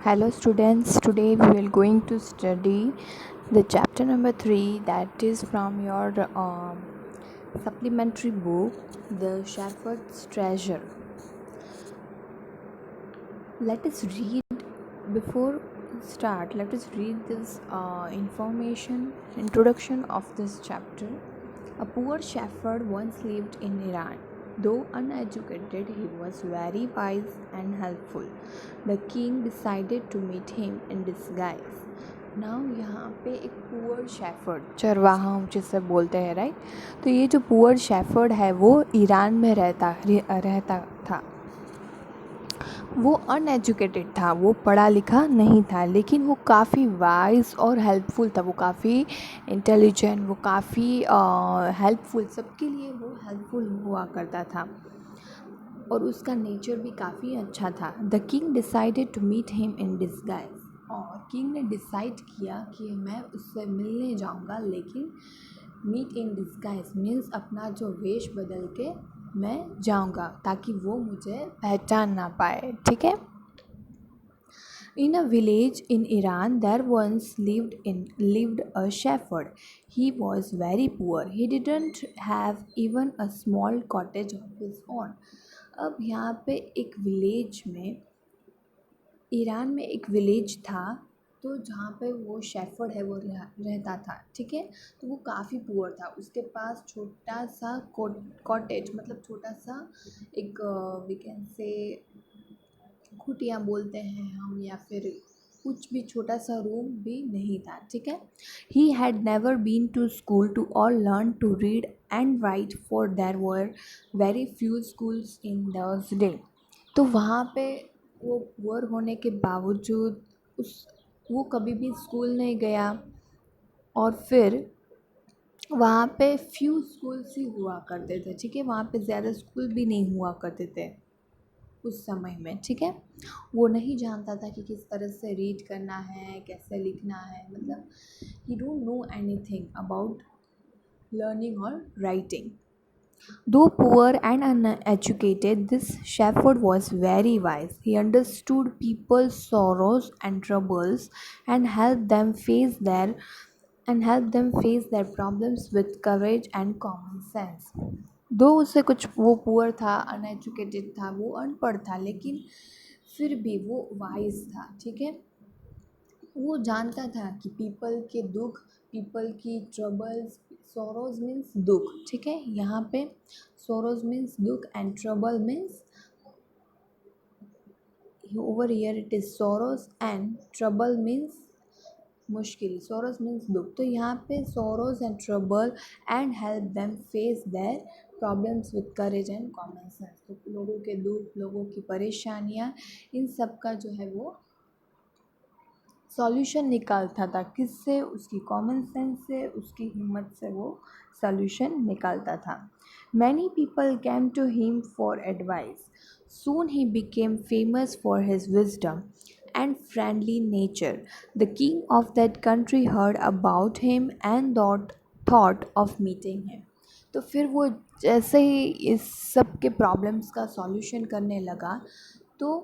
Hello students, today we will going to study the chapter number 3, that is from your supplementary book, The Shepherd's Treasure. Let us read, before start, let us read this introduction of this chapter. A poor shepherd once lived in Iran. Though uneducated, he was very wise and helpful. The king decided to meet him in disguise. Now यहाँ पे एक poor shepherd, चरवाहा जिसे बोलते हैं, right. तो ये जो पुअर शेफर्ड है वो ईरान में रहता था। वो अनएजुकेटेड था, वो पढ़ा लिखा नहीं था, लेकिन वो काफ़ी वाइज और हेल्पफुल था। वो काफ़ी इंटेलिजेंट, वो काफ़ी हेल्पफुल, सबके लिए वो हेल्पफुल हुआ करता था और उसका नेचर भी काफ़ी अच्छा था। The king decided to meet him in disguise. और किंग ने डिसाइड किया कि मैं उससे मिलने जाऊंगा, लेकिन मीट इन डिस्गाइज मीन्स अपना जो वेश बदल के मैं जाऊंगा ताकि वो मुझे पहचान ना पाए, ठीक है। In a village in Iran, there once lived a shepherd. He was very poor. He didn't have even a small cottage of his own. अब यहाँ पे एक विलेज में, ईरान में एक विलेज था, तो जहाँ पे वो शेफर्ड है वो रहता था, ठीक है। तो वो काफ़ी पुअर था, उसके पास छोटा सा कॉटेज, मतलब छोटा सा एक वी कैन से कुटिया बोलते हैं हम, या फिर कुछ भी छोटा सा रूम भी नहीं था, ठीक है। He had never been to school to all learn to read and write, for there were very few schools in those day. तो वहाँ पे वो पुअर होने के बावजूद वो कभी भी स्कूल नहीं गया, और फिर वहाँ पे फ्यू स्कूल्स ही हुआ करते थे, ठीक है। वहाँ पे ज़्यादा स्कूल भी नहीं हुआ करते थे उस समय में, ठीक है। वो नहीं जानता था कि किस तरह से रीड करना है, कैसे लिखना है, मतलब ही don't know anything about learning और writing. Though poor and uneducated, this shepherd was very wise. He understood people's sorrows and troubles and helped them face their problems with courage and common sense. दो उससे कुछ, वो poor था, uneducated था, वो अनपढ़ था, लेकिन फिर भी वो वाइज था, ठीक है। वो जानता था कि पीपल के दुख, पीपल की ट्रबल्स, सोरोज मीन्स दुख, ठीक है। यहाँ पे सोरोज मीन्स दुख and trouble means, over here it is sorrows and trouble means मुश्किल। सोरोज मीन्स दुख, तो यहाँ पे sorrows and trouble and help them face their problems with courage and common sense. तो लोगों के दुख, लोगों की परेशानियाँ, इन सब का जो है वो सॉल्यूशन निकालता था। किससे? उसकी कॉमन सेंस से, उसकी हिम्मत से वो सॉल्यूशन निकालता था। Many people came to him for advice. Soon he became famous for his wisdom and friendly nature. The king of that country heard about him and thought of meeting him. तो फिर वो जैसे ही इस सब के problems का solution करने लगा, तो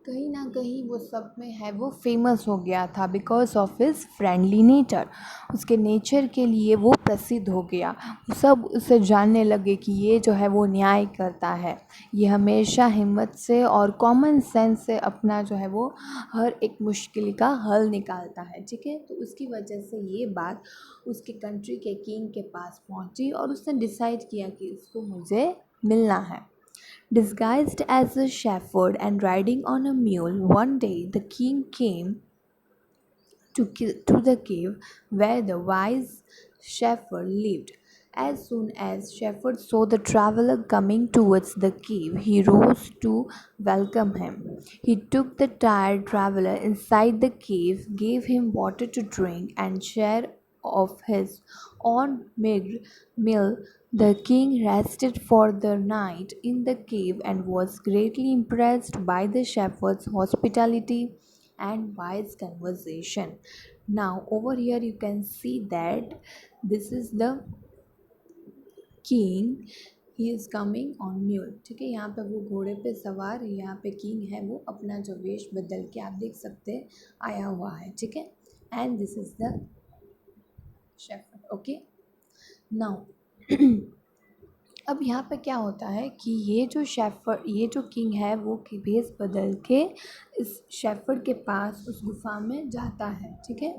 कहीं ना कहीं वो सब में है वो फेमस हो गया था, because of his friendly nature. उसके नेचर के लिए वो प्रसिद्ध हो गया। सब उसे जानने लगे कि ये जो है वो न्याय करता है, ये हमेशा हिम्मत से और कॉमन सेंस से अपना जो है वो हर एक मुश्किल का हल निकालता है, ठीक है। तो उसकी वजह से ये बात उसके कंट्री के किंग के पास पहुंची और उसने डिसाइड किया कि इसको मुझे मिलना है। Disguised as a shepherd and riding on a mule, one day the king came to the cave where the wise shepherd lived. As soon as shepherd saw the traveler coming towards the cave, he rose to welcome him. He took the tired traveler inside the cave, gave him water to drink, and share of his own meal. The king rested for the night in the cave and was greatly impressed by the shepherd's hospitality and wise conversation. Now, over here, you can see that this is the king he is coming on mule. ठीक है, यहाँ पे वो घोड़े पे सवार, यहाँ पे किंग है वो अपना जो वेश बदल के आप देख सकते हैं आया हुआ है। ठीक है, and this is the shepherd. Okay, now अब यहाँ पे क्या होता है कि ये जो किंग है वो कि भेष बदल के इस शेफर्ड के पास उस गुफा में जाता है। ठीक है,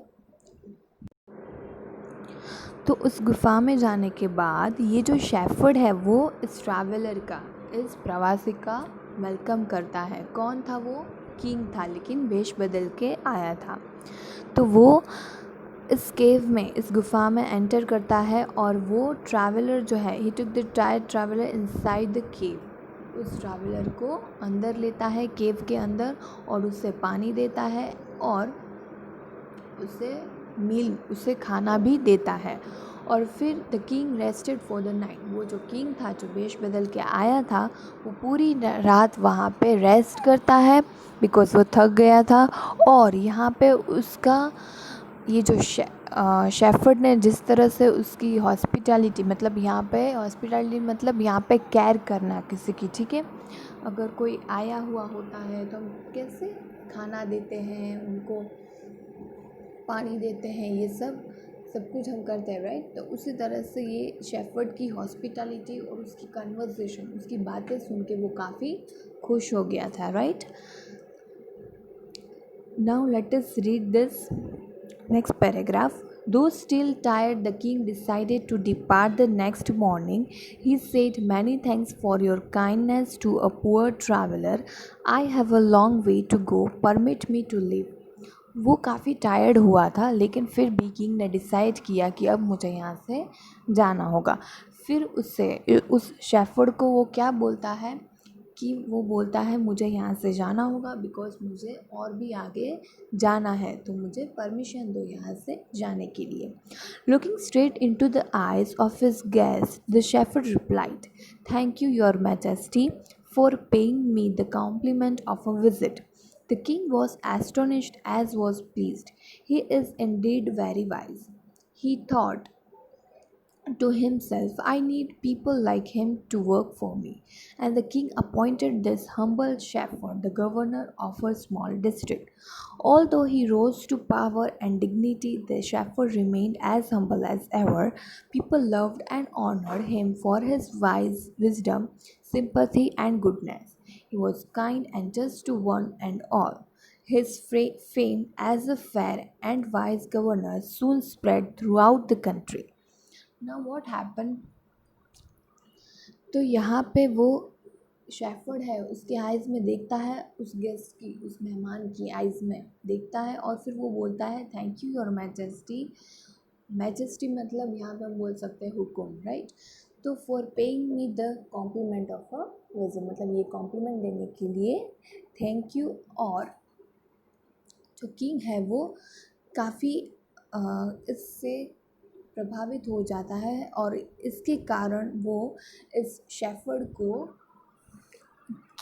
तो उस गुफा में जाने के बाद ये जो शेफर्ड है वो इस ट्रैवलर का, इस प्रवासी का वेलकम करता है। कौन था वो? किंग था, लेकिन वेश बदल के आया था। तो वो इस केव में, इस गुफा में एंटर करता है और वो ट्रैवलर जो है, he took the traveller inside the cave. उस ट्रैवलर को अंदर लेता है केव के अंदर और उसे पानी देता है और उसे खाना भी देता है। और फिर the king rested for the night. वो जो किंग था, जो वेश बदल के आया था, वो पूरी रात वहाँ पे रेस्ट करता है बिकॉज़ वो थक गया था। और यहाँ पे उसका ये जो शेफर्ड ने जिस तरह से उसकी हॉस्पिटैलिटी, मतलब यहाँ पे केयर करना किसी की। ठीक है, अगर कोई आया हुआ होता है तो हम कैसे खाना देते हैं, उनको पानी देते हैं, ये सब कुछ हम करते हैं, राइट। तो उसी तरह से ये शेफर्ड की हॉस्पिटैलिटी और उसकी कन्वर्सेशन, उसकी बातें सुन के वो काफ़ी खुश हो गया था, right. Now let us read this next paragraph. Though still tired, the king decided to depart the next morning. He said, "Many thanks for your kindness to a poor traveler. I have a long way to go. Permit me to leave." वो काफ़ी tired हुआ था, लेकिन फिर भी king ने decide किया कि अब मुझे यहाँ से जाना होगा। फिर उस शेफर्ड को वो क्या बोलता है कि वो बोलता है मुझे यहाँ से जाना होगा बिकॉज़ मुझे और भी आगे जाना है, तो मुझे परमिशन दो यहाँ से जाने के लिए। Looking straight into the eyes of his guest, the shepherd replied, "thank you your majesty for paying me the compliment of a visit." The king was astonished as was pleased. "He is indeed very wise," he thought to himself. "I need people like him to work for me." And the king appointed this humble shepherd the governor of a small district. Although he rose to power and dignity, the shepherd remained as humble as ever. People loved and honored him for his wise wisdom, sympathy, and goodness. He was kind and just to one and all. His fame as a fair and wise governor soon spread throughout the country. Now what happened? तो यहाँ पे वो shepherd है, उसके eyes में देखता है, उस गेस्ट की, उस मेहमान की आइज़ में देखता है और फिर वो बोलता है, "thank you your majesty." Majesty मतलब यहाँ पे हम बोल सकते हैं हुकुम, राइट। तो for paying me the compliment of a visit, मतलब ये कॉम्प्लीमेंट देने के लिए थैंक यू। और जो किंग है वो काफ़ी इससे प्रभावित हो जाता है और इसके कारण वो इस शेफर्ड को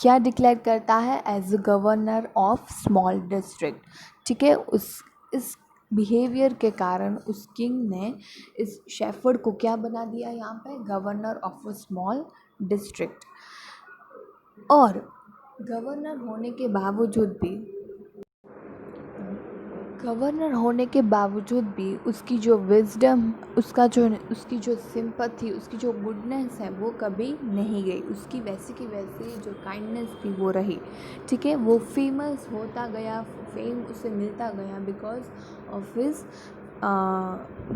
क्या डिक्लेयर करता है? As governor of small district. ठीक है, इस बिहेवियर के कारण उस किंग ने इस शेफर्ड को क्या बना दिया यहाँ पे? Governor of a small district. और गवर्नर होने के बावजूद भी उसकी जो विजडम, उसकी जो सिंपैथी, उसकी जो गुडनेस है वो कभी नहीं गई। उसकी वैसी की वैसी जो काइंडनेस थी वो रही। ठीक है, वो फेमस होता गया, फेम उसे मिलता गया because of his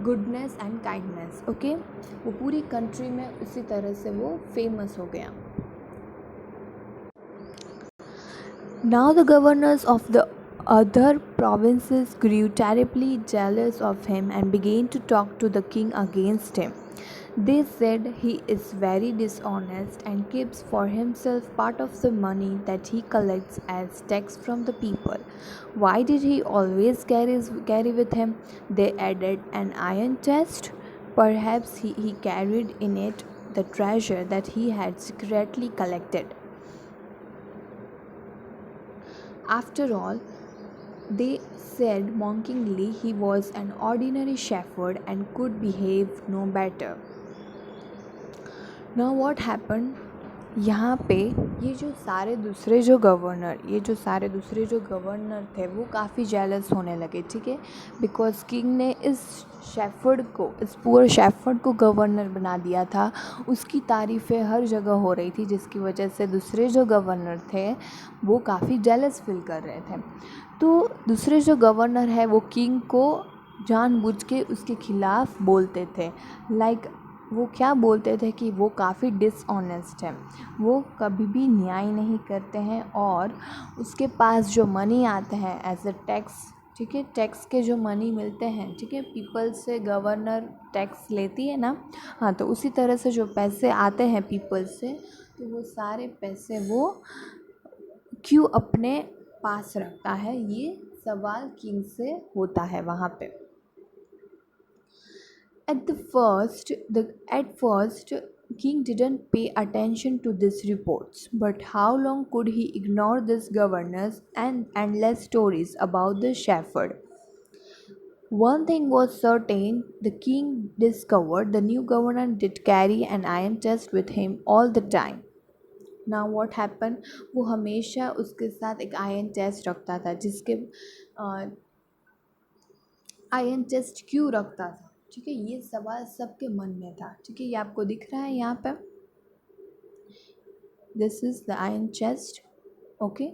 goodness and kindness. Okay, वो पूरी कंट्री में उसी तरह से वो फेमस हो गया। Now the governors of the other provinces grew terribly jealous of him and began to talk to the king against him. They said, "He is very dishonest and keeps for himself part of the money that he collects as tax from the people. Why did he always carry with him," they added, "an iron chest? Perhaps he carried in it the treasure that he had secretly collected. After all," they said mockingly, "he was an ordinary shepherd and could behave no better." Now what happen, यहाँ पे ये जो सारे दूसरे जो governor थे वो काफ़ी जेलस होने लगे, ठीक है, बिकॉज किंग ने इस पुअर शेफर्ड को गवर्नर बना दिया था। उसकी तारीफ़ें हर जगह हो रही थी, जिसकी वजह से दूसरे जो गवर्नर थे वो काफ़ी जेलस फील कर रहे थे। तो दूसरे जो गवर्नर है वो किंग को जानबूझ के उसके खिलाफ़ बोलते थे। वो क्या बोलते थे कि वो काफ़ी डिसऑनेस्ट है, वो कभी भी न्याय नहीं करते हैं, और उसके पास जो मनी आते हैं एज अ टैक्स, ठीक है, टैक्स के जो मनी मिलते हैं, ठीक है, पीपल से गवर्नर टैक्स लेती है ना, हाँ, तो उसी तरह से जो पैसे आते हैं पीपल से, तो वो सारे पैसे वो क्यों अपने पास रखता है, ये सवाल किंग से होता है वहाँ पे। At first, King didn't pay attention to these reports, but how long could he ignore these governors and endless stories about the shepherd? One thing was certain, the king discovered the new governor did carry an iron chest with him all the time. Now what happened? वो हमेशा उसके साथ एक iron chest रखता था, जिसके iron chest क्यों रखता था, ठीक है, ये सवाल सबके मन में था, ठीक है, ये आपको दिख रहा है यहाँ पे, this is the iron chest, okay.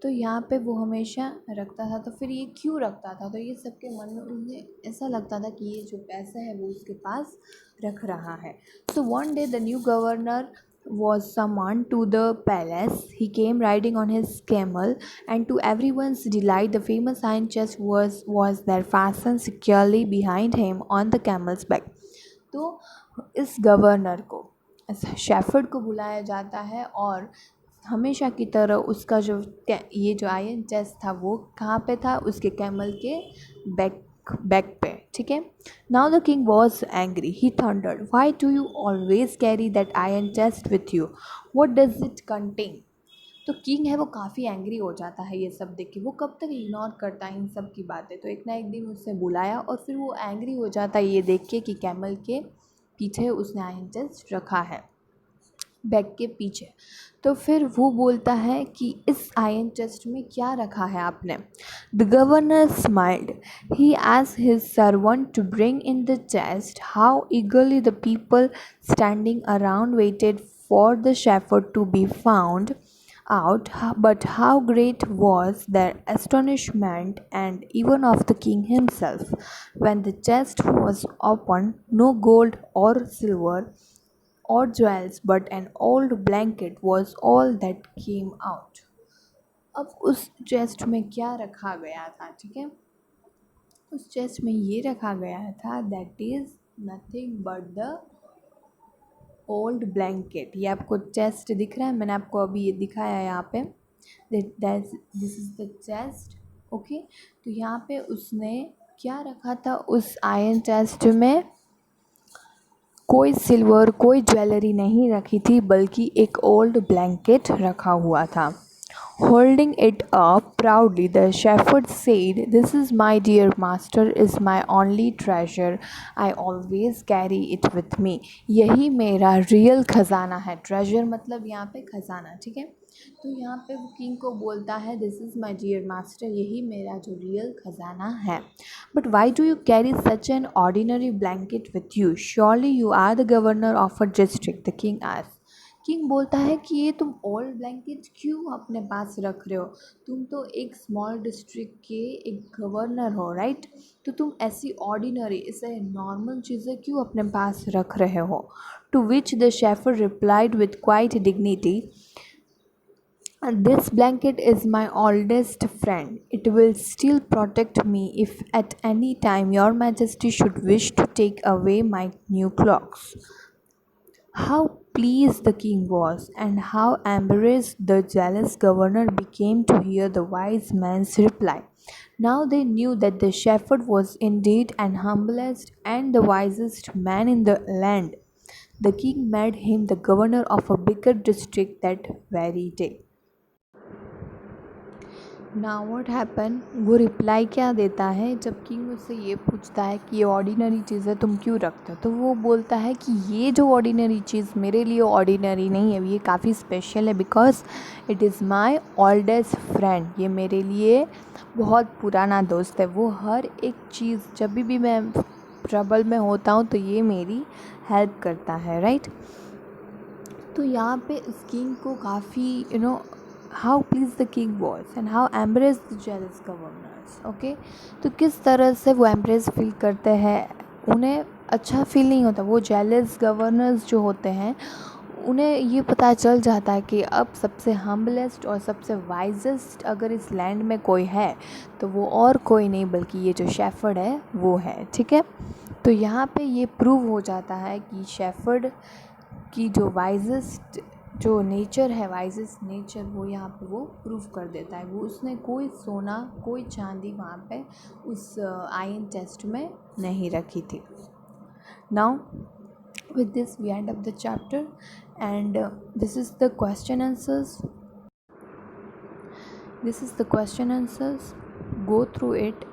तो यहाँ पे वो हमेशा रखता था, तो फिर ये क्यों रखता था, तो ये सबके मन में उन्हें ऐसा लगता था कि ये जो पैसा है वो उसके पास रख रहा है। So one day the new governor was summoned to the palace. He came riding on his camel, and to everyone's delight, the famous iron chest was there fastened securely behind him on the camel's back. तो इस governor को, इस shepherd को बुलाया जाता है, और हमेशा की तरह उसका जो ये जो आयरन चेस्ट था वो कहाँ पे था, उसके कैमल के बैक पे, ठीक है। Now the king was angry, he thundered, why do you always carry that iron chest with you, what does it contain. तो किंग है वो काफ़ी एंग्री हो जाता है ये सब देख के, वो कब तक इग्नोर करता है इन सब की बातें, तो एक ना एक दिन उससे बुलाया, और फिर वो एंग्री हो जाता है ये देख के कि कैमल के पीछे उसने आयरन चेस्ट रखा है, बैग के पीछे। तो फिर वो बोलता है कि इस आयरन चेस्ट में क्या रखा है आपने। The governor smiled, he asked his servant to bring in the chest. How eagerly the people standing around waited for the shepherd to be found out, but how great was their astonishment, and even of the king himself, when the chest was opened. No gold or silver or jewels, but an old blanket was all that came out. अब उस chest में क्या रखा गया था, ठीक है, उस चेस्ट में ये रखा गया था, that is nothing but the old blanket. ये आपको चेस्ट दिख रहा है, मैंने आपको अभी ये दिखाया है यहाँ पे, this is the chest, okay. तो यहाँ पे उसने क्या रखा था उस आयरन चेस्ट में, कोई सिल्वर कोई ज्वेलरी नहीं रखी थी, बल्कि एक ओल्ड ब्लैंकेट रखा हुआ था। Holding it up proudly, the shepherd said, "This is my dear master, is my only treasure. I always carry it with me." यही मेरा रियल ख़जाना है। ट्रेजर मतलब यहाँ पे ख़जाना, ठीक है। तो यहाँ पे वो किंग को बोलता है, this is my dear master, यही मेरा जो रियल ख़जाना है। But why do you carry such an ordinary blanket with you, surely you are the governor of a district, the king asked. King बोलता है कि ये तुम ओल्ड ब्लैंकेट क्यों अपने पास रख रहे हो, तुम तो एक स्मॉल डिस्ट्रिक्ट के एक गवर्नर हो, राइट, तो तुम ऐसी ऑर्डिनरी, ऐसे नॉर्मल चीज़ें क्यों अपने पास रख रहे हो। To which the shepherd replied with quite dignity, "This blanket is my oldest friend. It will still protect me if at any time your majesty should wish to take away my new clothes." How pleased the king was, and how embarrassed the jealous governor became to hear the wise man's reply. Now they knew that the shepherd was indeed an humblest and the wisest man in the land. The king made him the governor of a bigger district that very day. Now what happen, वो reply क्या देता है जब king उससे ये पूछता है कि ये ऑर्डिनरी चीज़ है तुम क्यों रखते हो, तो वो बोलता है कि ये जो ऑर्डिनरी चीज़ मेरे लिए ऑर्डिनरी नहीं है, ये काफ़ी स्पेशल है because it is my oldest friend. ये मेरे लिए बहुत पुराना दोस्त है। वो हर एक चीज़ जब भी मैं ट्रबल में होता हूँ तो ये मेरी हेल्प करता है, राइट। तो यहाँ पे इस किंग को काफ़ी how please the king was and how embrace the jealous governors. Okay, तो किस तरह से वो एम्ब्रेस फील करते हैं, उन्हें अच्छा फील नहीं होता। वो जेलस गवर्नर्स जो होते हैं उन्हें ये पता चल जाता है कि अब सबसे हम्बलेस्ट और सबसे वाइजेस्ट अगर इस लैंड में कोई है तो वो और कोई नहीं बल्कि ये जो शेफर्ड है वो है, ठीक है। तो यहाँ पे ये प्रूव हो जाता है कि शेफर्ड की जो वाइजेस्ट जो नेचर है, वाइजेस्ट नेचर, वो यहाँ पे वो प्रूव कर देता है। वो उसने कोई सोना कोई चांदी वहाँ पे उस आयरन टेस्ट में नहीं रखी थी। Now with this we end up the chapter, and this is the question answers. Go through it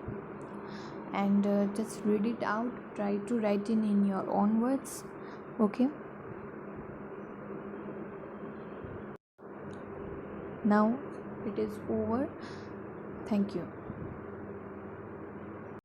and just read it out, try to write in your own words. Okay, now it is over. Thank you.